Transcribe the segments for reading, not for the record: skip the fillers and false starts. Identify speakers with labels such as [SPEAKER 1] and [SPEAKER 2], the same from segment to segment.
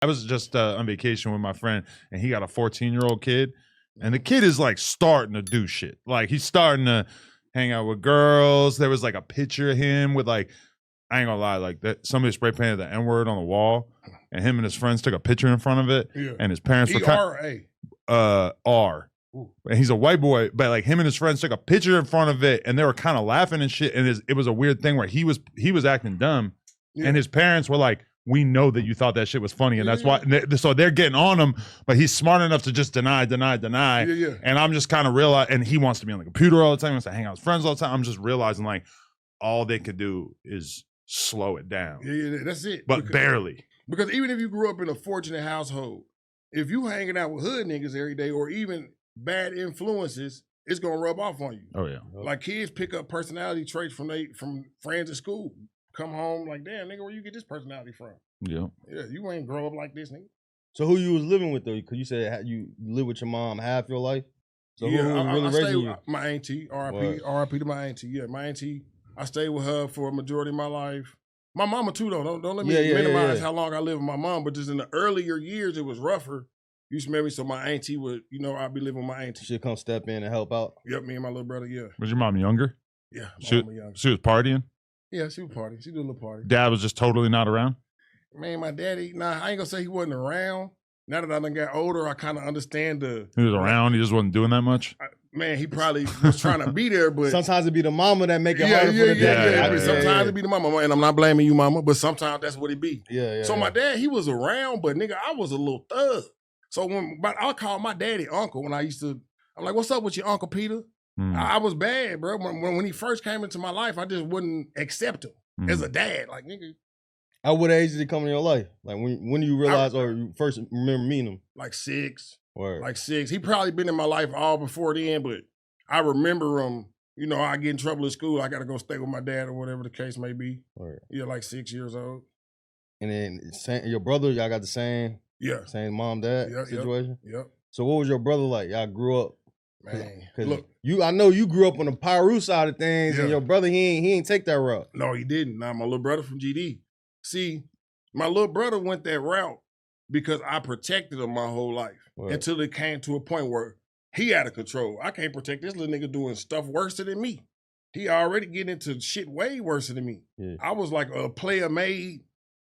[SPEAKER 1] I was just on vacation with my friend, and he got a 14-year-old kid, and the kid is like starting to do shit. Like he's starting to hang out with girls. There was like a picture of him with like, I ain't gonna lie, like that somebody spray painted the N-word on the wall, and him and his friends took a picture in front of it, and his parents were R. And he's a white boy, but like him and his friends took a picture in front of it, and they were kind of laughing and shit. And it was a weird thing where he was acting dumb, and his parents were like, "We know that you thought that shit was funny, and that's why." And so they're getting on him, but he's smart enough to just deny. And I'm just kind of realizing, and he wants to be on the computer all the time, he wants to hang out with friends all the time. I'm just realizing like all they could do is slow it down.
[SPEAKER 2] Yeah, that's it.
[SPEAKER 1] But barely.
[SPEAKER 2] Because even if you grew up in a fortunate household, if you hanging out with hood niggas every day or even bad influences, it's gonna rub off on you.
[SPEAKER 1] Oh yeah.
[SPEAKER 2] Like kids pick up personality traits from friends at school. Come home like, damn nigga, where you get this personality from?
[SPEAKER 1] Yeah.
[SPEAKER 2] Yeah, you ain't grow up like this nigga.
[SPEAKER 3] So who you was living with though? Because you said you live with your mom half your life. So
[SPEAKER 2] yeah,
[SPEAKER 3] who was really raising you?
[SPEAKER 2] My auntie, RIP to my auntie. Yeah, my auntie. I stayed with her for a majority of my life. My mama too though. Don't let me minimize how long I lived with my mom. But just in the earlier years, it was rougher. Used to marry me, so my auntie would, I'd be living with my auntie.
[SPEAKER 3] She'd come step in and help out.
[SPEAKER 2] Yep, me and my little brother. Yeah.
[SPEAKER 1] Was your mom younger?
[SPEAKER 2] Yeah,
[SPEAKER 1] she was partying.
[SPEAKER 2] Yeah, she was partying. She did a little party.
[SPEAKER 1] Dad was just totally not around.
[SPEAKER 2] Man, my daddy. Nah, I ain't gonna say he wasn't around. Now that I done got older, I kind of understand
[SPEAKER 1] He was around. He just wasn't doing that much.
[SPEAKER 2] Man, he probably was trying to be there, but
[SPEAKER 3] sometimes it be the mama that make it harder for the dad.
[SPEAKER 2] Sometimes it be the mama, and I'm not blaming you, mama, but sometimes that's what it be.
[SPEAKER 3] Yeah.
[SPEAKER 2] So my dad, he was around, but nigga, I was a little thug. So I called my daddy uncle when I'm like, what's up with your Uncle Peter? I was bad, bro. When he first came into my life, I just wouldn't accept him as a dad. Like, nigga.
[SPEAKER 3] At what age did he come in your life? Like when you realize or you first remember meeting him?
[SPEAKER 2] Like 6.
[SPEAKER 3] Word.
[SPEAKER 2] Like 6. He probably been in my life all before then, but I remember him, I get in trouble at school. I got to go stay with my dad or whatever the case may be.
[SPEAKER 3] Word.
[SPEAKER 2] Yeah, like 6 years old.
[SPEAKER 3] And then your brother, y'all got the same mom, dad situation?
[SPEAKER 2] Yep.
[SPEAKER 3] So what was your brother like? Y'all grew up?
[SPEAKER 2] Man,
[SPEAKER 3] look, I know you grew up on the Pyru side of things, and your brother, he ain't take that route.
[SPEAKER 2] No, he didn't. Nah, my little brother from GD. See, my little brother went that route because I protected him my whole life until it came to a point where he out of control. I can't protect this little nigga doing stuff worse than me. He already getting into shit way worse than me. Yeah. I was like a player made,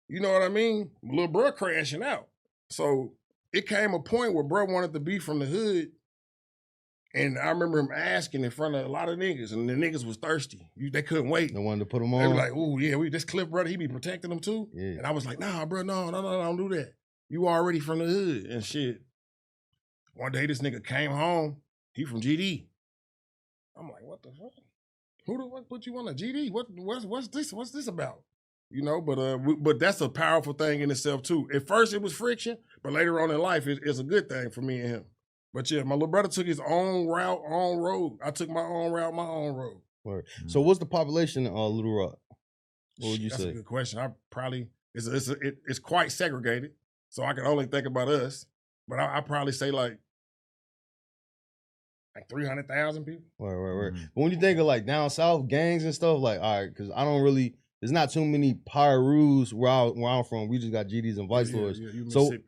[SPEAKER 2] you know what I mean? Little bro crashing out. So it came a point where bro wanted to be from the hood. And I remember him asking in front of a lot of niggas, and the niggas was thirsty. They couldn't wait.
[SPEAKER 3] They wanted to put him on.
[SPEAKER 2] They were like, "Oh yeah, this Kliff brother, he be protecting them too." Yeah. And I was like, "Nah, bro, no, don't do that. You already from the hood and shit." One day, this nigga came home. He from GD. I'm like, "What the fuck? Who the fuck put you on a GD? What's this? What's this about?" But that's a powerful thing in itself too. At first, it was friction, but later on in life, it's a good thing for me and him. But yeah, my little brother took his own route, own road. I took my own route, my own road.
[SPEAKER 3] Word. So what's the population in Little Rock? What would you say?
[SPEAKER 2] That's a good question. It's quite segregated, so I can only think about us. But I probably say like 300,000 people.
[SPEAKER 3] Right. But when you think of like down south gangs and stuff, like all right, because I don't really. There's not too many Pyrus where I'm from. We just got GDs and Vice Lords.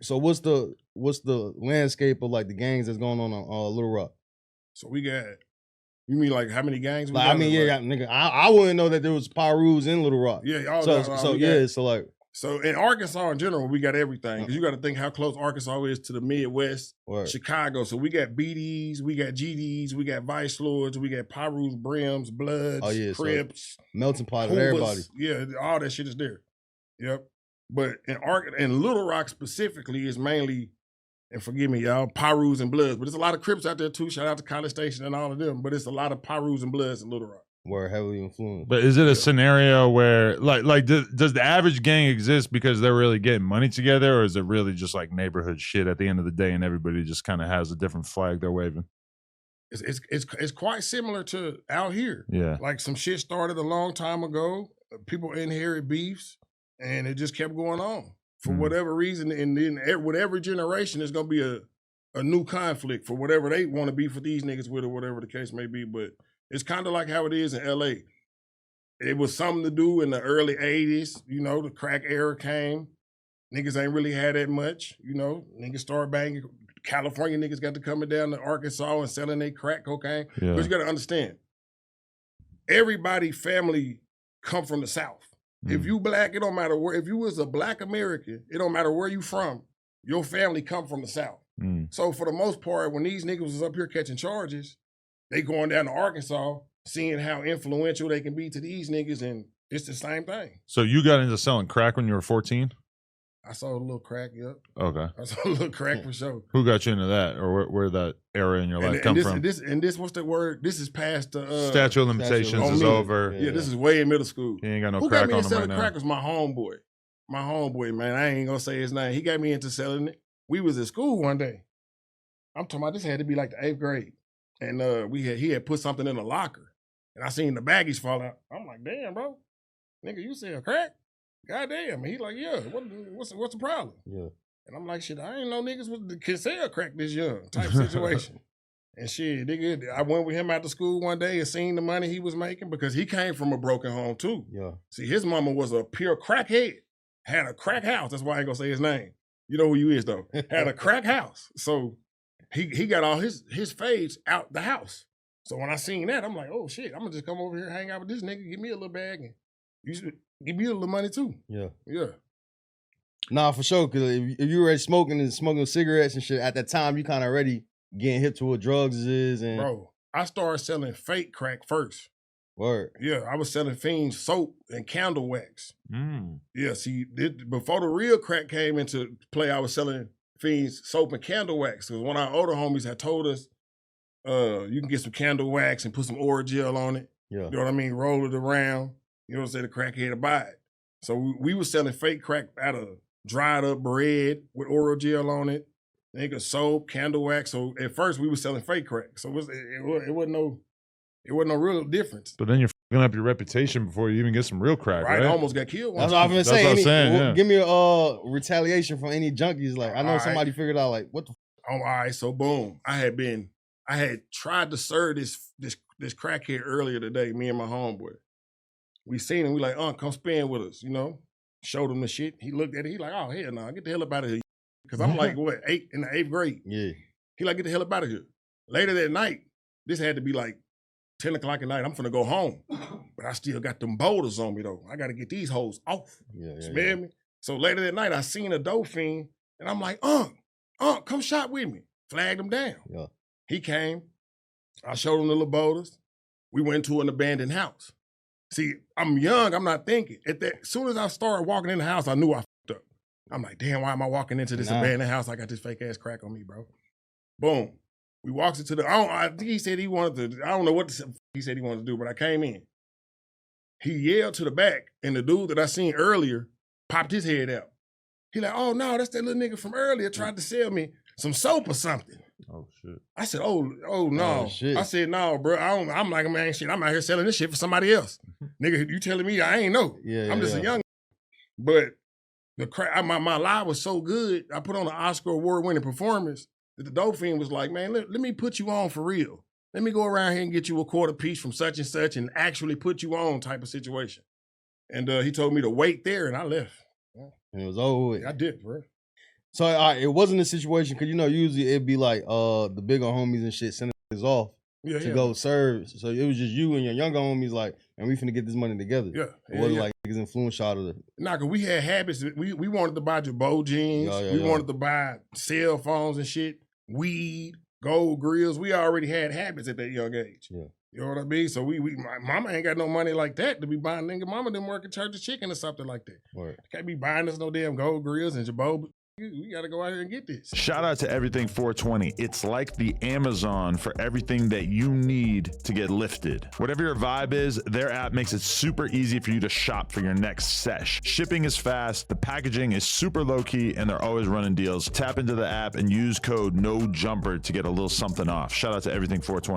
[SPEAKER 3] So what's the landscape of like the gangs that's going on Little Rock?
[SPEAKER 2] So we got. You mean like how many gangs? We got
[SPEAKER 3] nigga. I wouldn't know that there was Pyrus in Little Rock.
[SPEAKER 2] Yeah. So in Arkansas in general, we got everything. Because you got to think how close Arkansas is to the Midwest, Chicago. So we got BDs, we got GDs, we got Vice Lords, we got Pyrus, Brims, Bloods, Crips.
[SPEAKER 3] So melting pot of everybody.
[SPEAKER 2] Yeah, all that shit is there. Yep. But in Little Rock specifically is mainly, and forgive me, y'all, Pyrus and Bloods. But there's a lot of Crips out there too. Shout out to College Station and all of them. But it's a lot of Pyrus and Bloods in Little Rock.
[SPEAKER 3] Were heavily influenced.
[SPEAKER 1] But is it a scenario where like does the average gang exist because they're really getting money together, or is it really just like neighborhood shit at the end of the day and everybody just kind of has a different flag they're waving?
[SPEAKER 2] It's quite similar to out here.
[SPEAKER 1] Yeah.
[SPEAKER 2] Like some shit started a long time ago. People inherit beefs and it just kept going on for whatever reason. And then with every generation, there's going to be a new conflict for whatever they want to be for these niggas with or whatever the case may be. But it's kind of like how it is in LA. It was something to do in the early 80s. The crack era came. Niggas ain't really had that much, you know. Niggas started banging. California niggas got to coming down to Arkansas and selling their crack cocaine.
[SPEAKER 1] Yeah.
[SPEAKER 2] Because you got to understand, everybody family come from the South. If you black, it don't matter where. If you was a black American, it don't matter where you from. Your family come from the South. So for the most part, when these niggas was up here catching charges, they going down to Arkansas, seeing how influential they can be to these niggas, and it's the same thing.
[SPEAKER 1] So you got into selling crack when you were 14?
[SPEAKER 2] I sold a little crack, yep.
[SPEAKER 1] Okay.
[SPEAKER 2] I sold a little crack for sure.
[SPEAKER 1] Who got you into that, or where that era in your life come from?
[SPEAKER 2] And this, what's the word? This is past the
[SPEAKER 1] statute of limitations is over.
[SPEAKER 2] Yeah, this is way in middle school.
[SPEAKER 1] You ain't got no
[SPEAKER 2] Who
[SPEAKER 1] crack
[SPEAKER 2] got me
[SPEAKER 1] on
[SPEAKER 2] into
[SPEAKER 1] them right
[SPEAKER 2] selling
[SPEAKER 1] now.
[SPEAKER 2] crack was my homeboy. My homeboy, man. I ain't gonna say his name. He got me into selling it. We was at school one day. I'm talking about this had to be like the 8th grade. And he had put something in a locker. And I seen the baggies fall out. I'm like, damn, bro. Nigga, you sell crack? Goddamn. And he like, yeah, what's the problem?
[SPEAKER 3] Yeah.
[SPEAKER 2] And I'm like, shit, I ain't know niggas can sell crack this young type situation. And shit, nigga, I went with him out to school one day and seen the money he was making because he came from a broken home too.
[SPEAKER 3] Yeah.
[SPEAKER 2] See, his mama was a pure crackhead. Had a crack house. That's why I ain't gonna say his name. You know who you is though. Had a crack house. So he got all his fades out the house. So when I seen that, I'm like, oh shit, I'm gonna just come over here, hang out with this nigga, give me a little bag, and you should give me a little money too.
[SPEAKER 3] Yeah.
[SPEAKER 2] Yeah.
[SPEAKER 3] Nah, for sure. Cause if you already smoking cigarettes and shit, at that time you kind of already getting hip to what drugs is. And
[SPEAKER 2] bro, I started selling fake crack first.
[SPEAKER 3] Word.
[SPEAKER 2] Yeah, I was selling Fiends soap and candle wax. Yeah, see, before the real crack came into play, I was selling Fiends soap and candle wax. Because one of our older homies had told us, you can get some candle wax and put some oil gel on it.
[SPEAKER 3] Yeah.
[SPEAKER 2] You know what I mean? Roll it around. You know what I'm saying? The crackhead to buy it. So we was selling fake crack out of dried up bread with oil gel on it. Nigga, soap, candle wax. So at first we was selling fake crack. So it wasn't no real difference.
[SPEAKER 1] But then you're fucking up your reputation before you even get some real crack, right?
[SPEAKER 2] I almost got killed once.
[SPEAKER 3] That's what I'm gonna say.
[SPEAKER 1] That's what I'm saying, yeah.
[SPEAKER 3] Give me a retaliation from any junkies. Like I know somebody figured out like what the.
[SPEAKER 2] All right, so boom. I had tried to serve this crackhead earlier today. Me and my homeboy. We seen him. We like, come spend with us. You know, showed him the shit. He looked at it. He like, oh hell no, get the hell up out of here. Because I'm like, what, in the 8th grade?
[SPEAKER 3] Yeah.
[SPEAKER 2] He like, get the hell up out of here. Later that night, this had to be like 10 o'clock at night. I'm finna go home. But I still got them boulders on me, though. I got to get these hoes off. Smell me? So later that night, I seen a dope fiend, and I'm like, come shop with me. Flagged him down.
[SPEAKER 3] Yeah. He
[SPEAKER 2] came. I showed him the little boulders. We went to an abandoned house. See, I'm young. I'm not thinking. As soon as I started walking in the house, I knew I fucked up. I'm like, damn, why am I walking into this abandoned house? I got this fake ass crack on me, bro. Boom. We walked into I think he said he wanted to, I don't know what he said he wanted to do, but I came in. He yelled to the back, and the dude that I seen earlier popped his head out. He like, oh no, that's that little nigga from earlier tried to sell me some soap or something.
[SPEAKER 1] Oh shit.
[SPEAKER 2] I said, oh no.
[SPEAKER 3] Oh, shit.
[SPEAKER 2] I said, no, bro. I'm like, man, shit, I'm out here selling this shit for somebody else. Nigga, you telling me I ain't know.
[SPEAKER 3] Yeah,
[SPEAKER 2] I'm just a young. But the crack, my lie was so good, I put on an Oscar award-winning performance that the dope fiend was like, man, let me put you on for real. Let me go around here and get you a quarter piece from such and such and actually put you on type of situation. And he told me to wait there, and I left.
[SPEAKER 3] And it was over with.
[SPEAKER 2] I did, bro.
[SPEAKER 3] So it wasn't a situation because usually it'd be like the bigger homies and shit sending us off to go serve. So it was just you and your younger homies like, and we finna get this money together.
[SPEAKER 2] Yeah.
[SPEAKER 3] It wasn't like niggas influence out of it.
[SPEAKER 2] Nah, cause we had habits. We wanted to buy Jabot jeans. We wanted to buy cell phones and shit, weed, gold grills. We already had habits at that young age.
[SPEAKER 3] Yeah.
[SPEAKER 2] You know what I mean? So my mama ain't got no money like that to be buying. Nigga, mama didn't work at Church of Chicken or something like that.
[SPEAKER 3] Right.
[SPEAKER 2] Can't be buying us no damn gold grills and Jabot. We got to go out here and get this.
[SPEAKER 1] Shout out to Everything 420. It's like the Amazon for everything that you need to get lifted. Whatever your vibe is, their app makes it super easy for you to shop for your next sesh. Shipping is fast, the packaging is super low key, and they're always running deals. Tap into the app and use code NOJUMPER to get a little something off. Shout out to Everything 420.